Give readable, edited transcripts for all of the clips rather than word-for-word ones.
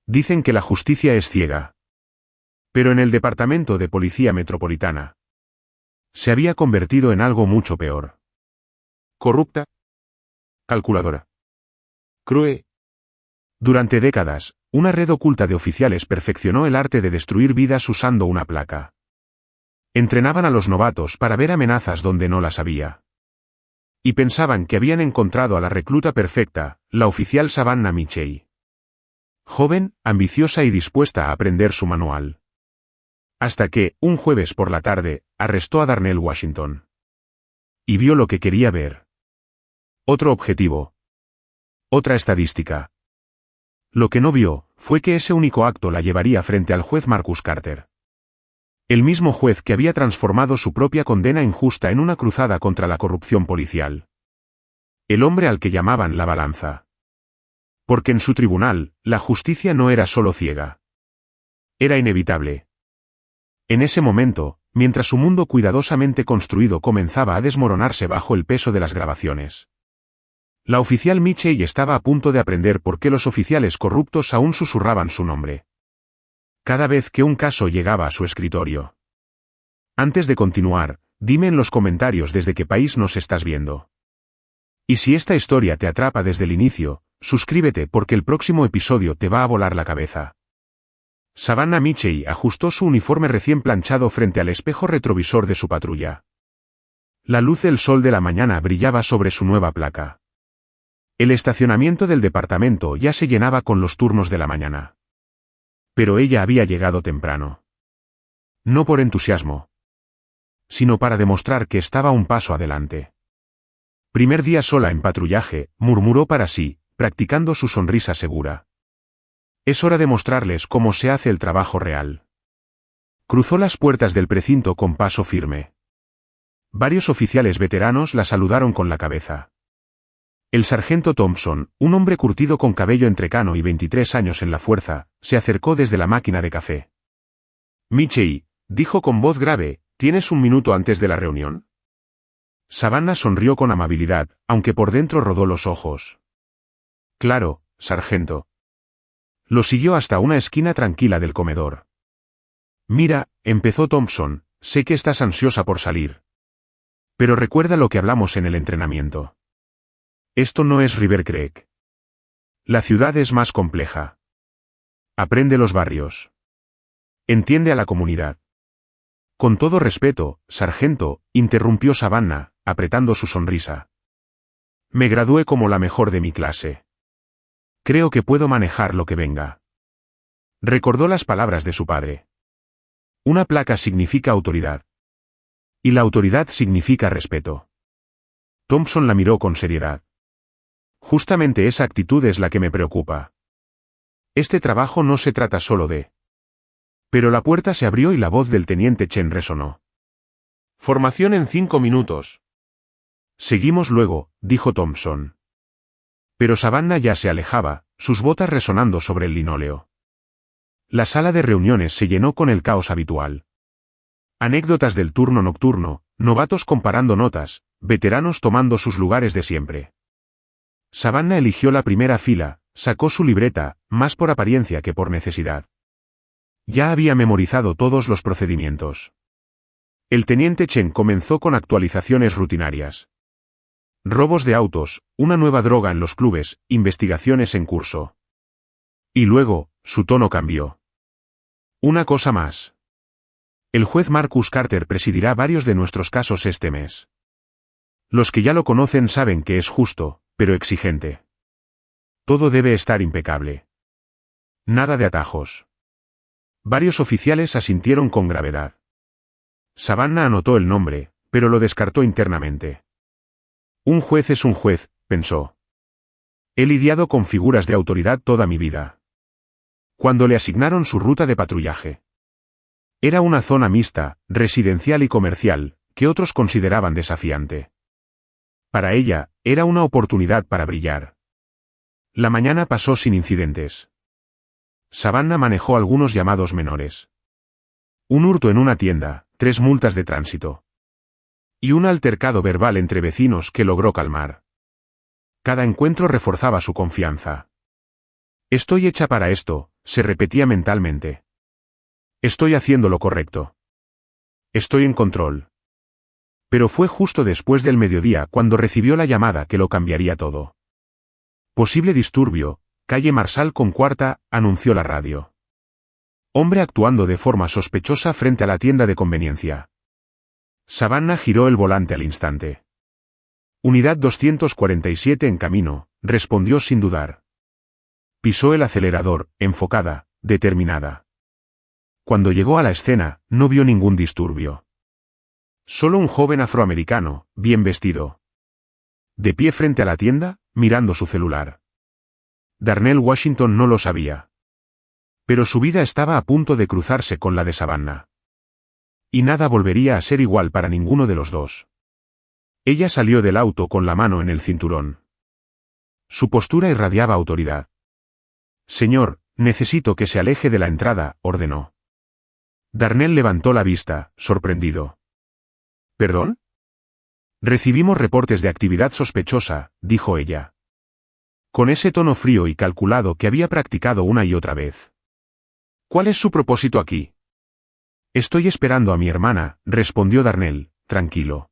Dicen que la justicia es ciega. Pero en el Departamento de Policía Metropolitana se había convertido en algo mucho peor. Corrupta. Calculadora. Cruel. Durante décadas, una red oculta de oficiales perfeccionó el arte de destruir vidas usando una placa. Entrenaban a los novatos para ver amenazas donde no las había. Y pensaban que habían encontrado a la recluta perfecta, la oficial Savannah Mitchell. Joven, ambiciosa y dispuesta a aprender su manual. Hasta que, un jueves por la tarde, arrestó a Darnell Washington. Y vio lo que quería ver. Otro objetivo. Otra estadística. Lo que no vio, fue que ese único acto la llevaría frente al juez Marcus Carter. El mismo juez que había transformado su propia condena injusta en una cruzada contra la corrupción policial. El hombre al que llamaban la balanza. Porque en su tribunal, la justicia no era solo ciega. Era inevitable. En ese momento, mientras su mundo cuidadosamente construido comenzaba a desmoronarse bajo el peso de las grabaciones. La oficial Mitchell estaba a punto de aprender por qué los oficiales corruptos aún susurraban su nombre. Cada vez que un caso llegaba a su escritorio. Antes de continuar, dime en los comentarios desde qué país nos estás viendo. Y si esta historia te atrapa desde el inicio, suscríbete porque el próximo episodio te va a volar la cabeza. Savannah Mitchell ajustó su uniforme recién planchado frente al espejo retrovisor de su patrulla. La luz del sol de la mañana brillaba sobre su nueva placa. El estacionamiento del departamento ya se llenaba con los turnos de la mañana. Pero ella había llegado temprano. No por entusiasmo, sino para demostrar que estaba un paso adelante. Primer día sola en patrullaje, murmuró para sí, practicando su sonrisa segura. Es hora de mostrarles cómo se hace el trabajo real. Cruzó las puertas del precinto con paso firme. Varios oficiales veteranos la saludaron con la cabeza. El sargento Thompson, un hombre curtido con cabello entrecano y 23 años en la fuerza, se acercó desde la máquina de café. Mitchell, dijo con voz grave, ¿tienes un minuto antes de la reunión? Savannah sonrió con amabilidad, aunque por dentro rodó los ojos. Claro, sargento. Lo siguió hasta una esquina tranquila del comedor. Mira, empezó Thompson, sé que estás ansiosa por salir. Pero recuerda lo que hablamos en el entrenamiento. Esto no es River Creek. La ciudad es más compleja. Aprende los barrios. Entiende a la comunidad. Con todo respeto, sargento, interrumpió Savannah, apretando su sonrisa. Me gradué como la mejor de mi clase. Creo que puedo manejar lo que venga. Recordó las palabras de su padre. Una placa significa autoridad. Y la autoridad significa respeto. Thompson la miró con seriedad. Justamente esa actitud es la que me preocupa. Este trabajo no se trata solo de... Pero la puerta se abrió y la voz del teniente Chen resonó. Formación en 5 minutos. Seguimos luego, dijo Thompson. Pero Savannah ya se alejaba, sus botas resonando sobre el linóleo. La sala de reuniones se llenó con el caos habitual. Anécdotas del turno nocturno, novatos comparando notas, veteranos tomando sus lugares de siempre. Savannah eligió la primera fila, sacó su libreta, más por apariencia que por necesidad. Ya había memorizado todos los procedimientos. El teniente Chen comenzó con actualizaciones rutinarias. Robos de autos, una nueva droga en los clubes, investigaciones en curso. Y luego, su tono cambió. Una cosa más. El juez Marcus Carter presidirá varios de nuestros casos este mes. Los que ya lo conocen saben que es justo, pero exigente. Todo debe estar impecable. Nada de atajos. Varios oficiales asintieron con gravedad. Savannah anotó el nombre, pero lo descartó internamente. Un juez es un juez, pensó. He lidiado con figuras de autoridad toda mi vida. Cuando le asignaron su ruta de patrullaje. Era una zona mixta, residencial y comercial, que otros consideraban desafiante. Para ella, era una oportunidad para brillar. La mañana pasó sin incidentes. Savannah manejó algunos llamados menores. Un hurto en una tienda, 3 multas de tránsito. Y un altercado verbal entre vecinos que logró calmar. Cada encuentro reforzaba su confianza. Estoy hecha para esto, se repetía mentalmente. Estoy haciendo lo correcto. Estoy en control. Pero fue justo después del mediodía cuando recibió la llamada que lo cambiaría todo. Posible disturbio, calle Marsal con cuarta, anunció la radio. Hombre actuando de forma sospechosa frente a la tienda de conveniencia. Savannah giró el volante al instante. Unidad 247 en camino, respondió sin dudar. Pisó el acelerador, enfocada, determinada. Cuando llegó a la escena, no vio ningún disturbio. Solo un joven afroamericano, bien vestido. De pie frente a la tienda, mirando su celular. Darnell Washington no lo sabía. Pero su vida estaba a punto de cruzarse con la de Savannah. Y nada volvería a ser igual para ninguno de los dos. Ella salió del auto con la mano en el cinturón. Su postura irradiaba autoridad. Señor, necesito que se aleje de la entrada, ordenó. Darnell levantó la vista, sorprendido. ¿Perdón? Recibimos reportes de actividad sospechosa, dijo ella. Con ese tono frío y calculado que había practicado una y otra vez. ¿Cuál es su propósito aquí? Estoy esperando a mi hermana, respondió Darnell, tranquilo.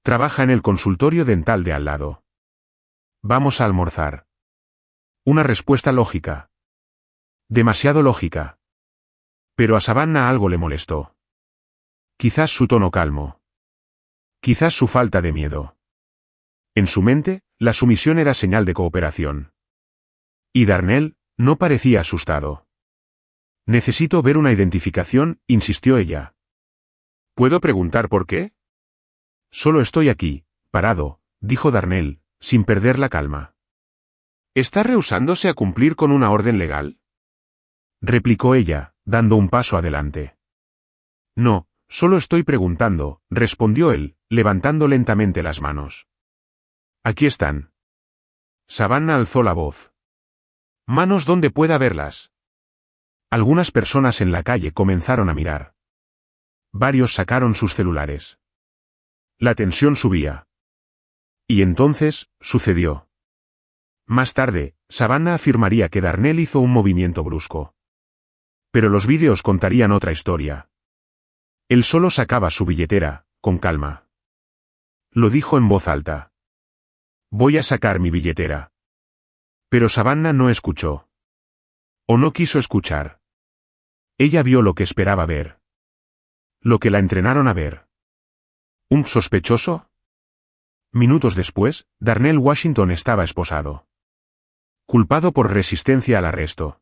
Trabaja en el consultorio dental de al lado. Vamos a almorzar. Una respuesta lógica. Demasiado lógica. Pero a Savannah algo le molestó. Quizás su tono calmo. Quizás su falta de miedo. En su mente, la sumisión era señal de cooperación. Y Darnell, no parecía asustado. Necesito ver una identificación, insistió ella. ¿Puedo preguntar por qué? Solo estoy aquí, parado, dijo Darnell, sin perder la calma. ¿Está rehusándose a cumplir con una orden legal? Replicó ella, dando un paso adelante. No, solo estoy preguntando, respondió él, levantando lentamente las manos. Aquí están. Savannah alzó la voz. Manos donde pueda verlas. Algunas personas en la calle comenzaron a mirar. Varios sacaron sus celulares. La tensión subía. Y entonces, sucedió. Más tarde, Savannah afirmaría que Darnell hizo un movimiento brusco. Pero los vídeos contarían otra historia. Él solo sacaba su billetera, con calma. Lo dijo en voz alta. Voy a sacar mi billetera. Pero Savannah no escuchó. O no quiso escuchar. Ella vio lo que esperaba ver. Lo que la entrenaron a ver. ¿Un sospechoso? Minutos después, Darnell Washington estaba esposado. Culpado por resistencia al arresto.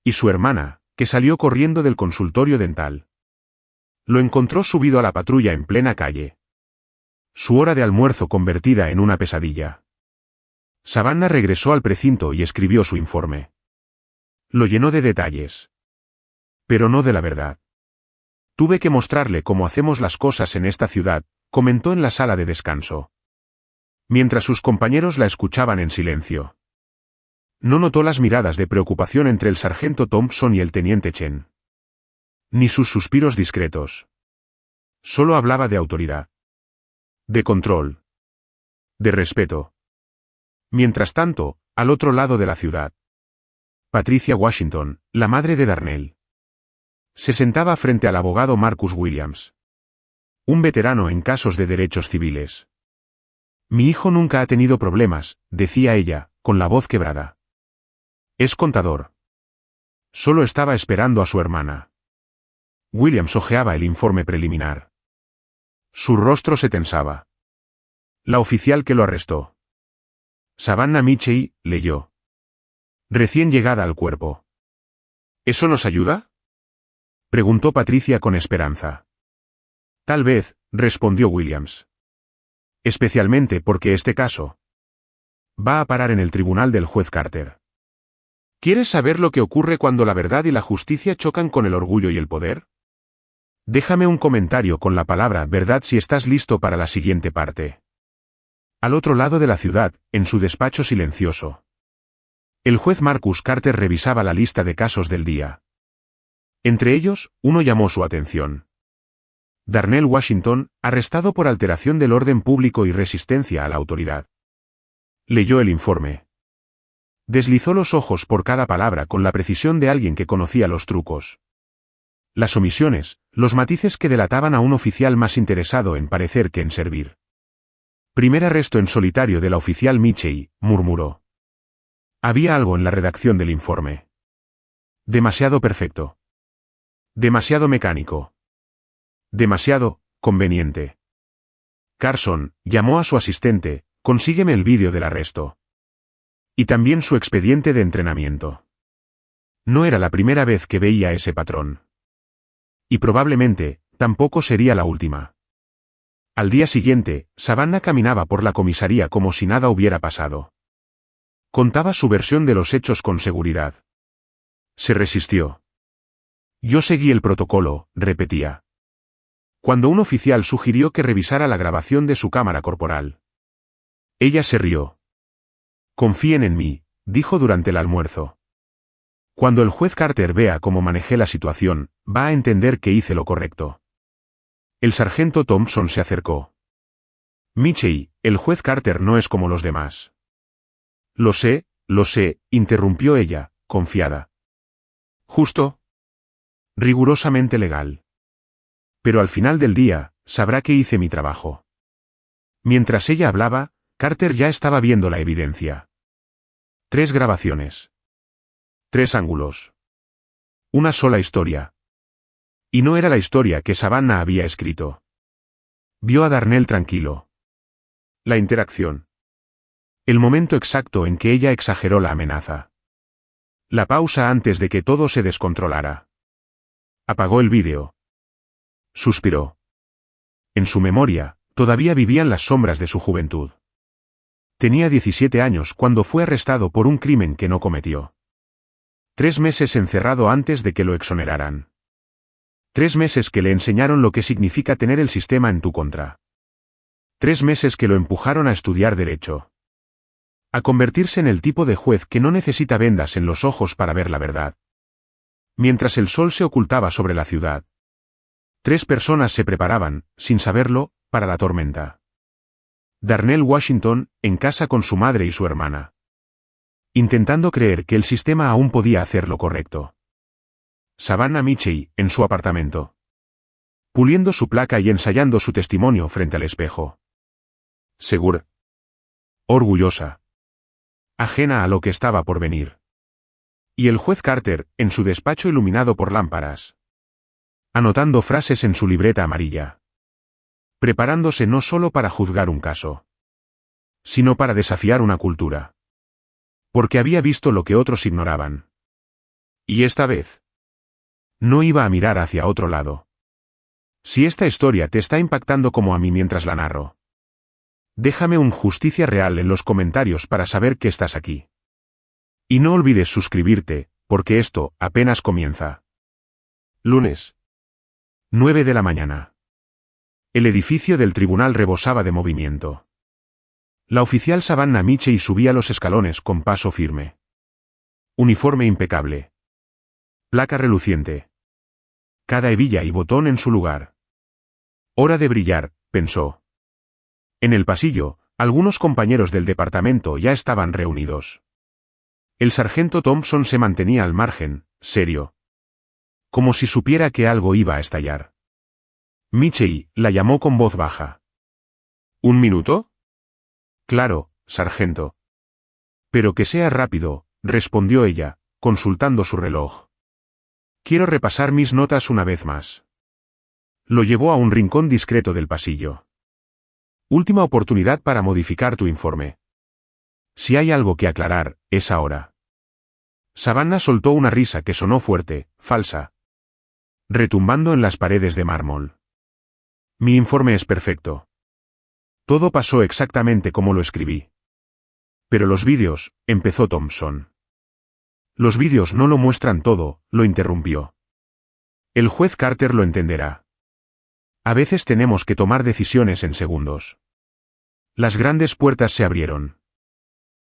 Y su hermana, que salió corriendo del consultorio dental. Lo encontró subido a la patrulla en plena calle. Su hora de almuerzo convertida en una pesadilla. Savannah regresó al precinto y escribió su informe. Lo llenó de detalles. Pero no de la verdad. Tuve que mostrarle cómo hacemos las cosas en esta ciudad, comentó en la sala de descanso. Mientras sus compañeros la escuchaban en silencio. No notó las miradas de preocupación entre el sargento Thompson y el teniente Chen. Ni sus suspiros discretos. Solo hablaba de autoridad. De control. De respeto. Mientras tanto, al otro lado de la ciudad. Patricia Washington, la madre de Darnell. Se sentaba frente al abogado Marcus Williams. Un veterano en casos de derechos civiles. Mi hijo nunca ha tenido problemas, decía ella, con la voz quebrada. Es contador. Solo estaba esperando a su hermana. Williams hojeaba el informe preliminar. Su rostro se tensaba. La oficial que lo arrestó. Savannah Mitchell, leyó. Recién llegada al cuerpo. ¿Eso nos ayuda? Preguntó Patricia con esperanza. Tal vez, respondió Williams. Especialmente porque este caso va a parar en el tribunal del juez Carter. ¿Quieres saber lo que ocurre cuando la verdad y la justicia chocan con el orgullo y el poder? Déjame un comentario con la palabra verdad si estás listo para la siguiente parte. Al otro lado de la ciudad, en su despacho silencioso. El juez Marcus Carter revisaba la lista de casos del día. Entre ellos, uno llamó su atención. Darnell Washington, arrestado por alteración del orden público y resistencia a la autoridad. Leyó el informe. Deslizó los ojos por cada palabra con la precisión de alguien que conocía los trucos. Las omisiones, los matices que delataban a un oficial más interesado en parecer que en servir. Primer arresto en solitario de la oficial Michei, murmuró. Había algo en la redacción del informe. Demasiado perfecto. Demasiado mecánico. Demasiado conveniente. Carson llamó a su asistente, consígueme el vídeo del arresto. Y también su expediente de entrenamiento. No era la primera vez que veía ese patrón. Y probablemente, tampoco sería la última. Al día siguiente, Savannah caminaba por la comisaría como si nada hubiera pasado. Contaba su versión de los hechos con seguridad. Se resistió. Yo seguí el protocolo, repetía. Cuando un oficial sugirió que revisara la grabación de su cámara corporal. Ella se rió. Confíen en mí, dijo durante el almuerzo. Cuando el juez Carter vea cómo manejé la situación, va a entender que hice lo correcto. El sargento Thompson se acercó. Michei, el juez Carter no es como los demás. Lo sé, interrumpió ella, confiada. Justo. Rigurosamente legal. Pero al final del día, sabrá que hice mi trabajo. Mientras ella hablaba, Carter ya estaba viendo la evidencia. 3 grabaciones. 3 ángulos. Una sola historia. Y no era la historia que Savannah había escrito. Vio a Darnell tranquilo. La interacción. El momento exacto en que ella exageró la amenaza. La pausa antes de que todo se descontrolara. Apagó el vídeo. Suspiró. En su memoria, todavía vivían las sombras de su juventud. Tenía 17 años cuando fue arrestado por un crimen que no cometió. 3 meses encerrado antes de que lo exoneraran. 3 meses que le enseñaron lo que significa tener el sistema en tu contra. 3 meses que lo empujaron a estudiar derecho. A convertirse en el tipo de juez que no necesita vendas en los ojos para ver la verdad. Mientras el sol se ocultaba sobre la ciudad. 3 personas se preparaban, sin saberlo, para la tormenta. Darnell Washington, en casa con su madre y su hermana. Intentando creer que el sistema aún podía hacer lo correcto. Savannah Michei, en su apartamento. Puliendo su placa y ensayando su testimonio frente al espejo. Segura. Orgullosa. Ajena a lo que estaba por venir. Y el juez Carter, en su despacho iluminado por lámparas. Anotando frases en su libreta amarilla. Preparándose no solo para juzgar un caso. Sino para desafiar una cultura. Porque había visto lo que otros ignoraban. Y esta vez. No iba a mirar hacia otro lado. Si esta historia te está impactando como a mí mientras la narro. Déjame un justicia real en los comentarios para saber que estás aquí. Y no olvides suscribirte, porque esto apenas comienza. Lunes. 9 de la mañana. El edificio del tribunal rebosaba de movimiento. La oficial Savannah Michei subía los escalones con paso firme. Uniforme impecable. Placa reluciente. Cada hebilla y botón en su lugar. Hora de brillar, pensó. En el pasillo, algunos compañeros del departamento ya estaban reunidos. El sargento Thompson se mantenía al margen, serio. Como si supiera que algo iba a estallar. Michei la llamó con voz baja. ¿Un minuto? Claro, sargento. Pero que sea rápido, respondió ella, consultando su reloj. Quiero repasar mis notas una vez más. Lo llevó a un rincón discreto del pasillo. Última oportunidad para modificar tu informe. Si hay algo que aclarar, es ahora. Savannah soltó una risa que sonó fuerte, falsa. Retumbando en las paredes de mármol. Mi informe es perfecto. Todo pasó exactamente como lo escribí. Pero los vídeos, empezó Thompson. Los vídeos no lo muestran todo, lo interrumpió. El juez Carter lo entenderá. A veces tenemos que tomar decisiones en segundos. Las grandes puertas se abrieron.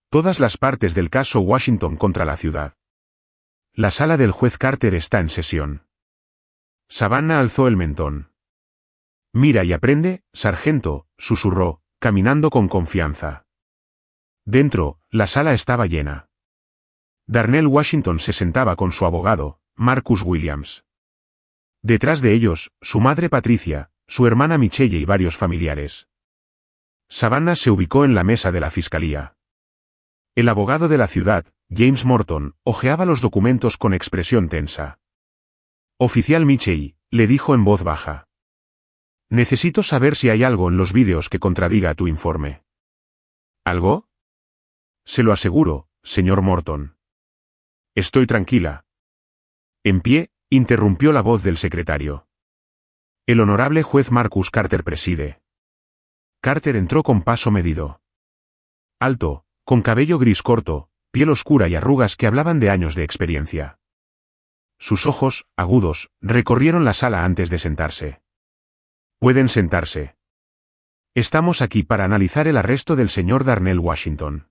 Todas las partes del caso Washington contra la ciudad. La sala del juez Carter está en sesión. Savannah alzó el mentón. Mira y aprende, sargento, susurró, caminando con confianza. Dentro, la sala estaba llena. Darnell Washington se sentaba con su abogado, Marcus Williams. Detrás de ellos, su madre Patricia, su hermana Michelle y varios familiares. Savannah se ubicó en la mesa de la fiscalía. El abogado de la ciudad, James Morton, hojeaba los documentos con expresión tensa. Oficial Michelle, le dijo en voz baja. Necesito saber si hay algo en los vídeos que contradiga tu informe. ¿Algo? Se lo aseguro, señor Morton. Estoy tranquila. En pie, interrumpió la voz del secretario. El honorable juez Marcus Carter preside. Carter entró con paso medido. Alto, con cabello gris corto, piel oscura y arrugas que hablaban de años de experiencia. Sus ojos, agudos, recorrieron la sala antes de sentarse. Pueden sentarse. Estamos aquí para analizar el arresto del señor Darnell Washington.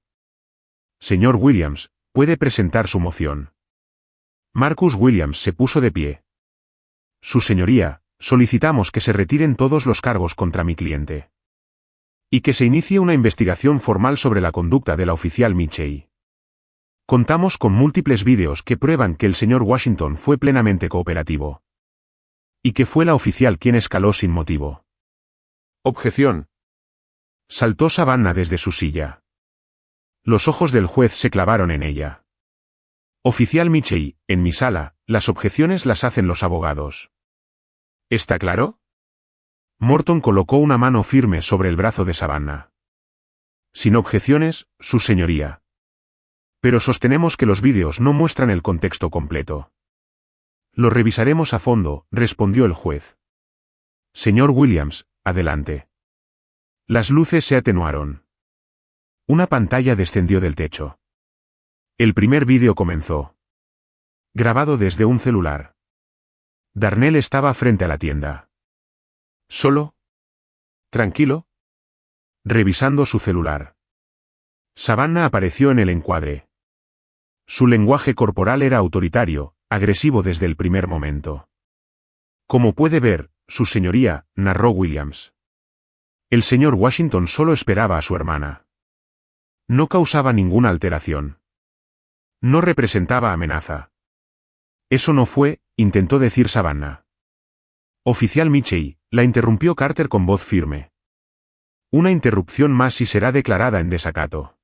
Señor Williams, puede presentar su moción. Marcus Williams se puso de pie. Su señoría, solicitamos que se retiren todos los cargos contra mi cliente. Y que se inicie una investigación formal sobre la conducta de la oficial Michelle. Contamos con múltiples vídeos que prueban que el señor Washington fue plenamente cooperativo. Y que fue la oficial quien escaló sin motivo. Objeción. Saltó Savannah desde su silla. Los ojos del juez se clavaron en ella. Oficial Michelle, en mi sala, las objeciones las hacen los abogados. ¿Está claro? Morton colocó una mano firme sobre el brazo de Savannah. Sin objeciones, su señoría. Pero sostenemos que los vídeos no muestran el contexto completo. Lo revisaremos a fondo, respondió el juez. Señor Williams, adelante. Las luces se atenuaron. Una pantalla descendió del techo. El primer vídeo comenzó. Grabado desde un celular. Darnell estaba frente a la tienda. ¿Solo? ¿Tranquilo? Revisando su celular. Savannah apareció en el encuadre. Su lenguaje corporal era autoritario, agresivo desde el primer momento. Como puede ver, su señoría, narró Williams. El señor Washington solo esperaba a su hermana. No causaba ninguna alteración. No representaba amenaza. Eso no fue, intentó decir Savannah. Oficial Michelle, la interrumpió Carter con voz firme. Una interrupción más y será declarada en desacato.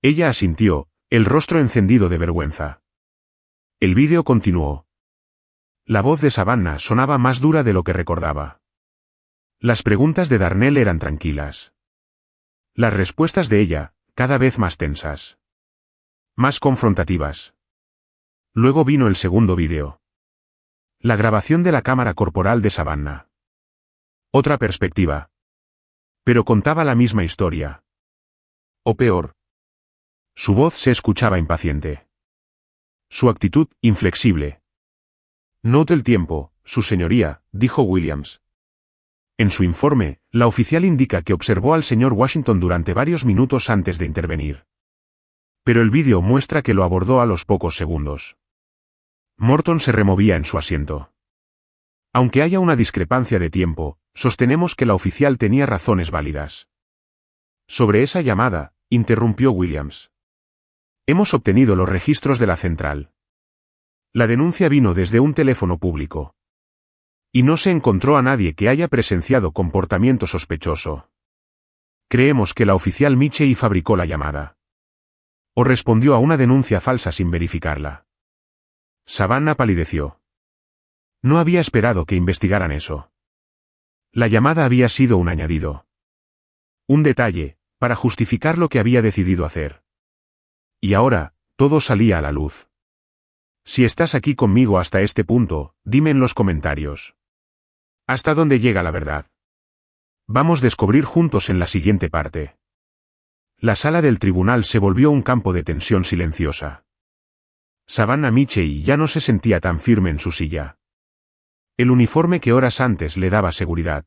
Ella asintió, el rostro encendido de vergüenza. El vídeo continuó. La voz de Savannah sonaba más dura de lo que recordaba. Las preguntas de Darnell eran tranquilas. Las respuestas de ella, cada vez más tensas. Más confrontativas. Luego vino el segundo vídeo. La grabación de la cámara corporal de Savannah. Otra perspectiva. Pero contaba la misma historia. O peor. Su voz se escuchaba impaciente. Su actitud, inflexible. Note el tiempo, su señoría, dijo Williams. En su informe, la oficial indica que observó al señor Washington durante varios minutos antes de intervenir. Pero el vídeo muestra que lo abordó a los pocos segundos. Morton se removía en su asiento. Aunque haya una discrepancia de tiempo, sostenemos que la oficial tenía razones válidas. Sobre esa llamada, interrumpió Williams. Hemos obtenido los registros de la central. La denuncia vino desde un teléfono público. Y no se encontró a nadie que haya presenciado comportamiento sospechoso. Creemos que la oficial Michelle fabricó la llamada. O respondió a una denuncia falsa sin verificarla. Savannah palideció. No había esperado que investigaran eso. La llamada había sido un añadido. Un detalle, para justificar lo que había decidido hacer. Y ahora, todo salía a la luz. Si estás aquí conmigo hasta este punto, dime en los comentarios. ¿Hasta dónde llega la verdad? Vamos a descubrir juntos en la siguiente parte. La sala del tribunal se volvió un campo de tensión silenciosa. Savannah Michelle ya no se sentía tan firme en su silla. El uniforme que horas antes le daba seguridad.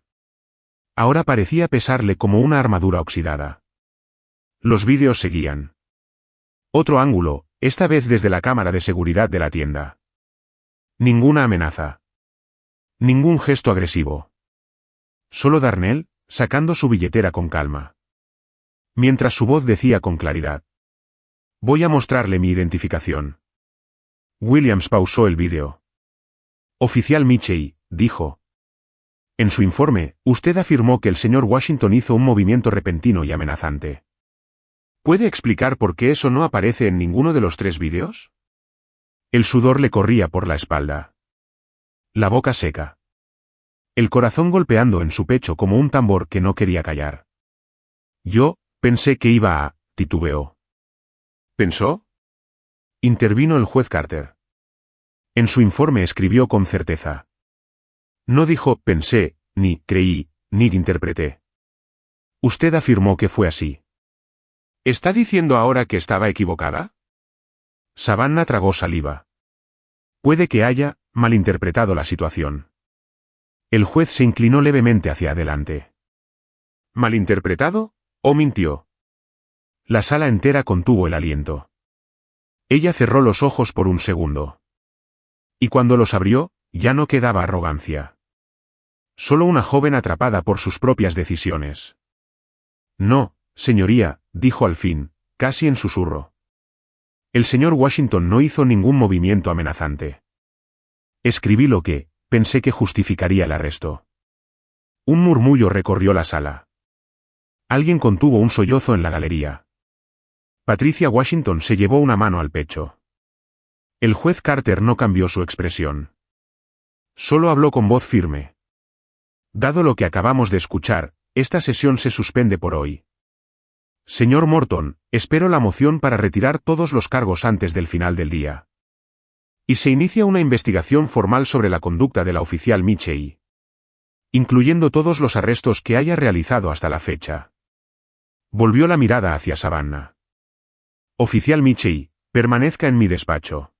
Ahora parecía pesarle como una armadura oxidada. Los vídeos seguían. Otro ángulo, esta vez desde la cámara de seguridad de la tienda. Ninguna amenaza. Ningún gesto agresivo. Solo Darnell, sacando su billetera con calma. Mientras su voz decía con claridad. Voy a mostrarle mi identificación. Williams pausó el vídeo. Oficial Mitchell, dijo. En su informe, usted afirmó que el señor Washington hizo un movimiento repentino y amenazante. ¿Puede explicar por qué eso no aparece en ninguno de los 3 vídeos? El sudor le corría por la espalda. La boca seca. El corazón golpeando en su pecho como un tambor que no quería callar. Yo, pensé que iba a, titubeó. ¿Pensó? Intervino el juez Carter. En su informe escribió con certeza. No dijo pensé, ni creí, ni interpreté. Usted afirmó que fue así. ¿Está diciendo ahora que estaba equivocada? Savannah tragó saliva. Puede que haya malinterpretado la situación. El juez se inclinó levemente hacia adelante. ¿Malinterpretado? ¿O mintió? La sala entera contuvo el aliento. Ella cerró los ojos por un segundo. Y cuando los abrió, ya no quedaba arrogancia. Solo una joven atrapada por sus propias decisiones. No, señoría, dijo al fin, casi en susurro. El señor Washington no hizo ningún movimiento amenazante. Escribí lo que, pensé que justificaría el arresto. Un murmullo recorrió la sala. Alguien contuvo un sollozo en la galería. Patricia Washington se llevó una mano al pecho. El juez Carter no cambió su expresión. Solo habló con voz firme. Dado lo que acabamos de escuchar, esta sesión se suspende por hoy. Señor Morton, espero la moción para retirar todos los cargos antes del final del día. Y se inicia una investigación formal sobre la conducta de la oficial Mitchell. Incluyendo todos los arrestos que haya realizado hasta la fecha. Volvió la mirada hacia Savannah. Oficial Mitchell, permanezca en mi despacho.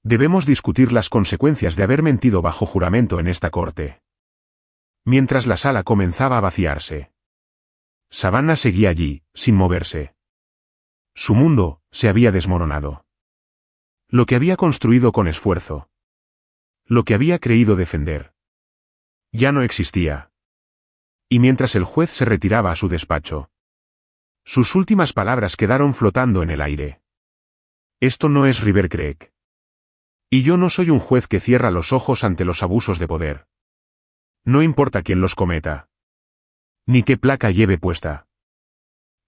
Debemos discutir las consecuencias de haber mentido bajo juramento en esta corte. Mientras la sala comenzaba a vaciarse. Savannah seguía allí, sin moverse. Su mundo se había desmoronado. Lo que había construido con esfuerzo. Lo que había creído defender. Ya no existía. Y mientras el juez se retiraba a su despacho. Sus últimas palabras quedaron flotando en el aire. Esto no es River Creek. Y yo no soy un juez que cierra los ojos ante los abusos de poder. No importa quién los cometa. Ni qué placa lleve puesta.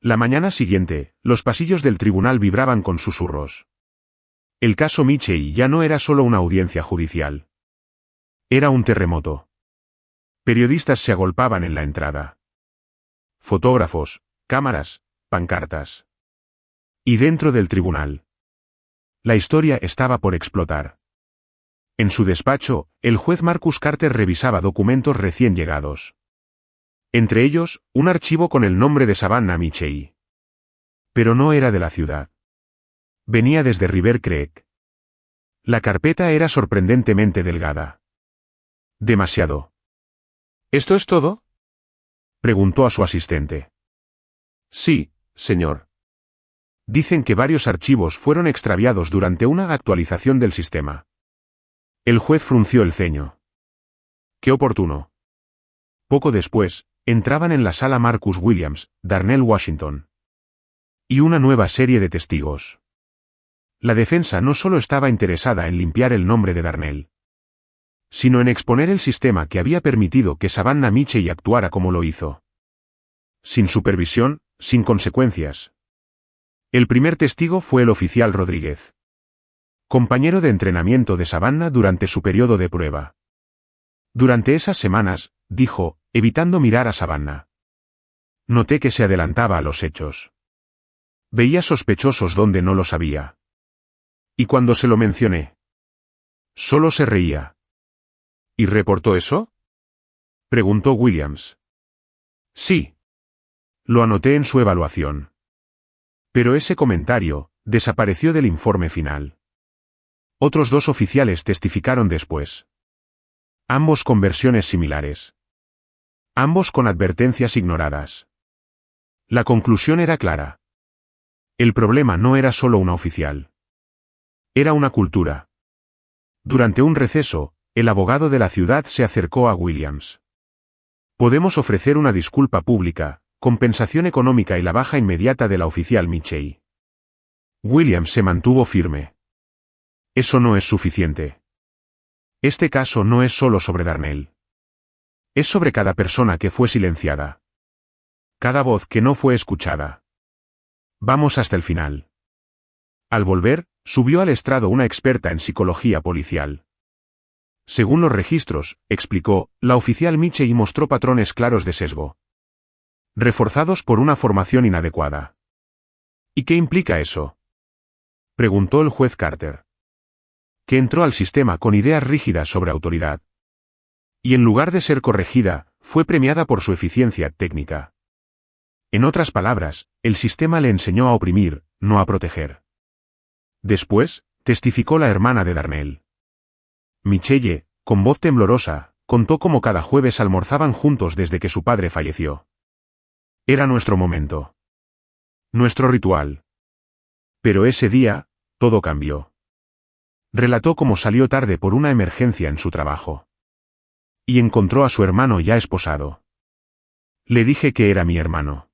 La mañana siguiente, los pasillos del tribunal vibraban con susurros. El caso Mitchell ya no era solo una audiencia judicial. Era un terremoto. Periodistas se agolpaban en la entrada. Fotógrafos, cámaras, pancartas. Y dentro del tribunal. La historia estaba por explotar. En su despacho, el juez Marcus Carter revisaba documentos recién llegados. Entre ellos, un archivo con el nombre de Savannah Mitchell. Pero no era de la ciudad. Venía desde River Creek. La carpeta era sorprendentemente delgada. Demasiado. ¿Esto es todo? Preguntó a su asistente. Sí, señor. Dicen que varios archivos fueron extraviados durante una actualización del sistema. El juez frunció el ceño. Qué oportuno. Poco después, entraban en la sala Marcus Williams, Darnell Washington. Y una nueva serie de testigos. La defensa no solo estaba interesada en limpiar el nombre de Darnell, sino en exponer el sistema que había permitido que Savannah Mitchell actuara como lo hizo. Sin supervisión, sin consecuencias. El primer testigo fue el oficial Rodríguez. Compañero de entrenamiento de Savannah durante su periodo de prueba. Durante esas semanas, dijo, evitando mirar a Savannah. Noté que se adelantaba a los hechos. Veía sospechosos donde no los había. Y cuando se lo mencioné, solo se reía. ¿Y reportó eso? Preguntó Williams. Sí. Lo anoté en su evaluación. Pero ese comentario desapareció del informe final. Otros 2 oficiales testificaron después. Ambos con versiones similares. Ambos con advertencias ignoradas. La conclusión era clara. El problema no era solo una oficial. Era una cultura. Durante un receso, el abogado de la ciudad se acercó a Williams. Podemos ofrecer una disculpa pública, compensación económica y la baja inmediata de la oficial Mitchell. Williams se mantuvo firme. Eso no es suficiente. Este caso no es solo sobre Darnell. Es sobre cada persona que fue silenciada. Cada voz que no fue escuchada. Vamos hasta el final. Al volver, subió al estrado una experta en psicología policial. Según los registros, explicó, la oficial Michey mostró patrones claros de sesgo, reforzados por una formación inadecuada. ¿Y qué implica eso?, preguntó el juez Carter. Que entró al sistema con ideas rígidas sobre autoridad. Y en lugar de ser corregida, fue premiada por su eficiencia técnica. En otras palabras, el sistema le enseñó a oprimir, no a proteger. Después, testificó la hermana de Darnell. Michelle, con voz temblorosa, contó cómo cada jueves almorzaban juntos desde que su padre falleció. Era nuestro momento. Nuestro ritual. Pero ese día, todo cambió. Relató cómo salió tarde por una emergencia en su trabajo. Y encontró a su hermano ya esposado. Le dije que era mi hermano.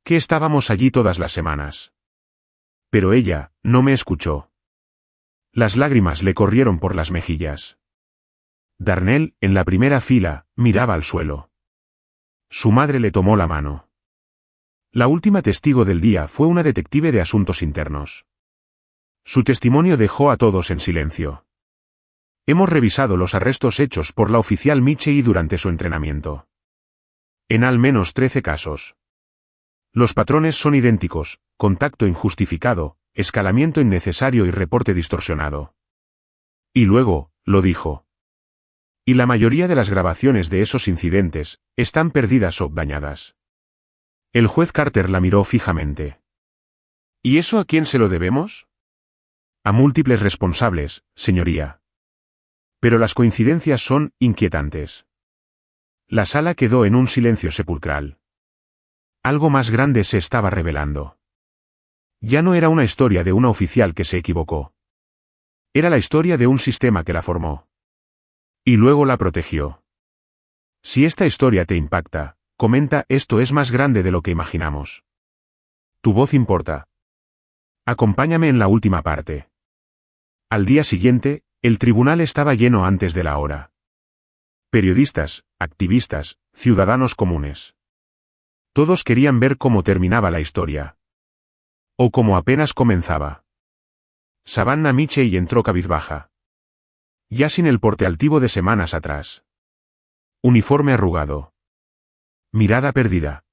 Que estábamos allí todas las semanas. Pero ella, no me escuchó. Las lágrimas le corrieron por las mejillas. Darnell, en la primera fila, miraba al suelo. Su madre le tomó la mano. La última testigo del día fue una detective de asuntos internos. Su testimonio dejó a todos en silencio. Hemos revisado los arrestos hechos por la oficial Michey durante su entrenamiento. En al menos 13 casos. Los patrones son idénticos: contacto injustificado, escalamiento innecesario y reporte distorsionado. Y luego, lo dijo. Y la mayoría de las grabaciones de esos incidentes están perdidas o dañadas. El juez Carter la miró fijamente. ¿Y eso a quién se lo debemos? A múltiples responsables, señoría. Pero las coincidencias son inquietantes. La sala quedó en un silencio sepulcral. Algo más grande se estaba revelando. Ya no era una historia de una oficial que se equivocó. Era la historia de un sistema que la formó. Y luego la protegió. Si esta historia te impacta, comenta: esto es más grande de lo que imaginamos. Tu voz importa. Acompáñame en la última parte. Al día siguiente, el tribunal estaba lleno antes de la hora. Periodistas, activistas, ciudadanos comunes. Todos querían ver cómo terminaba la historia. O cómo apenas comenzaba. Savannah Michey entró cabizbaja. Ya sin el porte altivo de semanas atrás. Uniforme arrugado. Mirada perdida.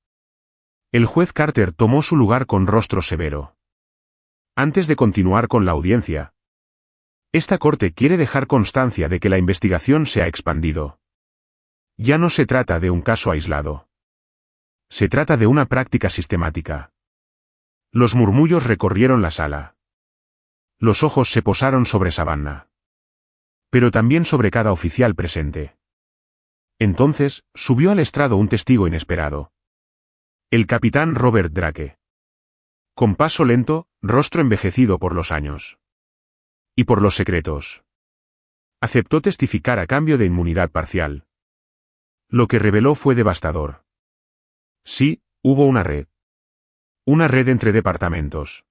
El juez Carter tomó su lugar con rostro severo. Antes de continuar con la audiencia, esta corte quiere dejar constancia de que la investigación se ha expandido. Ya no se trata de un caso aislado. Se trata de una práctica sistemática. Los murmullos recorrieron la sala. Los ojos se posaron sobre Savannah. Pero también sobre cada oficial presente. Entonces, subió al estrado un testigo inesperado. El capitán Robert Drake. Con paso lento, rostro envejecido por los años. Y por los secretos. Aceptó testificar a cambio de inmunidad parcial. Lo que reveló fue devastador. Sí, hubo una red. Una red entre departamentos.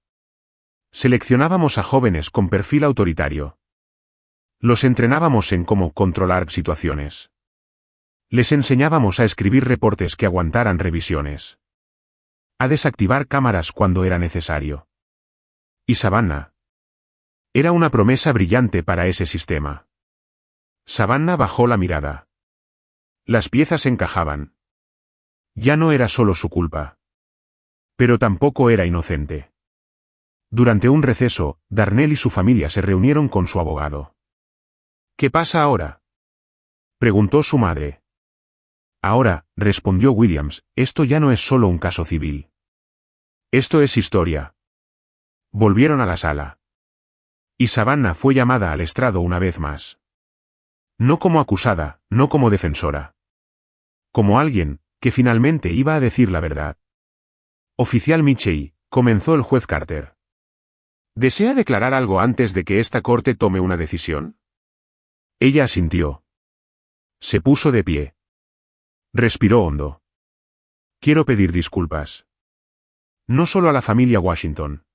Seleccionábamos a jóvenes con perfil autoritario. Los entrenábamos en cómo controlar situaciones. Les enseñábamos a escribir reportes que aguantaran revisiones. A desactivar cámaras cuando era necesario. Y Savannah. Era una promesa brillante para ese sistema. Savannah bajó la mirada. Las piezas encajaban. Ya no era solo su culpa. Pero tampoco era inocente. Durante un receso, Darnell y su familia se reunieron con su abogado. ¿Qué pasa ahora?, preguntó su madre. Ahora, respondió Williams, esto ya no es solo un caso civil. Esto es historia. Volvieron a la sala. Y Savannah fue llamada al estrado una vez más. No como acusada, no como defensora. Como alguien que finalmente iba a decir la verdad. Oficial Michey, comenzó el juez Carter. ¿Desea declarar algo antes de que esta corte tome una decisión? Ella asintió. Se puso de pie. Respiró hondo. Quiero pedir disculpas. No solo a la familia Washington.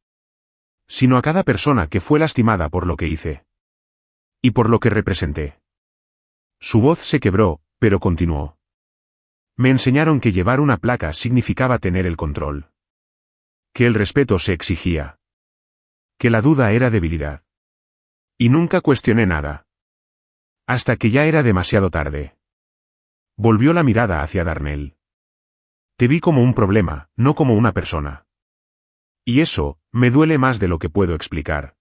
sino a cada persona que fue lastimada por lo que hice. Y por lo que representé. Su voz se quebró, pero continuó. Me enseñaron que llevar una placa significaba tener el control. Que el respeto se exigía. Que la duda era debilidad. Y nunca cuestioné nada. Hasta que ya era demasiado tarde. Volvió la mirada hacia Darnell. Te vi como un problema, no como una persona. Y eso, me duele más de lo que puedo explicar.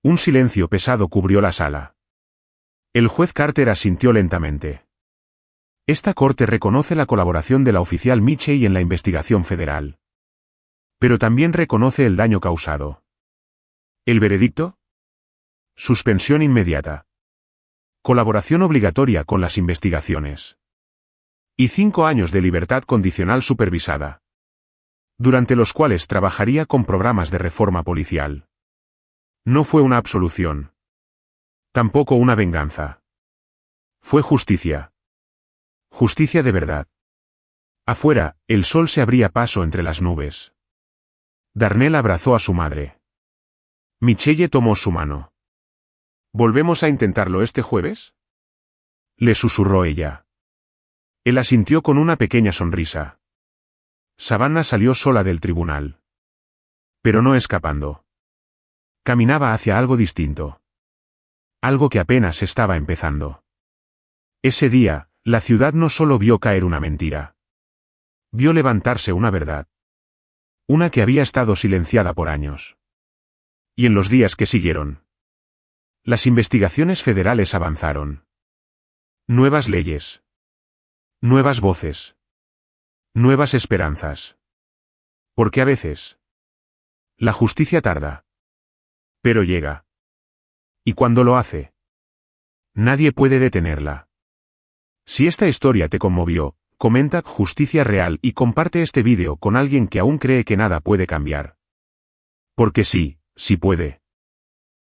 Un silencio pesado cubrió la sala. El juez Carter asintió lentamente. Esta corte reconoce la colaboración de la oficial Michey en la investigación federal. Pero también reconoce el daño causado. ¿El veredicto? Suspensión inmediata. Colaboración obligatoria con las investigaciones. Y 5 años de libertad condicional supervisada. Durante los cuales trabajaría con programas de reforma policial. No fue una absolución. Tampoco una venganza. Fue justicia. Justicia de verdad. Afuera, el sol se abría paso entre las nubes. Darnell abrazó a su madre. Michelle tomó su mano. ¿Volvemos a intentarlo este jueves? Le susurró ella. Él asintió con una pequeña sonrisa. Savannah salió sola del tribunal. Pero no escapando. Caminaba hacia algo distinto. Algo que apenas estaba empezando. Ese día, la ciudad no solo vio caer una mentira. Vio levantarse una verdad. Una que había estado silenciada por años. Y en los días que siguieron. Las investigaciones federales avanzaron. Nuevas leyes. Nuevas voces. Nuevas esperanzas. Porque a veces. La justicia tarda. Pero llega. Y cuando lo hace. Nadie puede detenerla. Si esta historia te conmovió, comenta Justicia Real y comparte este vídeo con alguien que aún cree que nada puede cambiar. Porque sí, sí puede.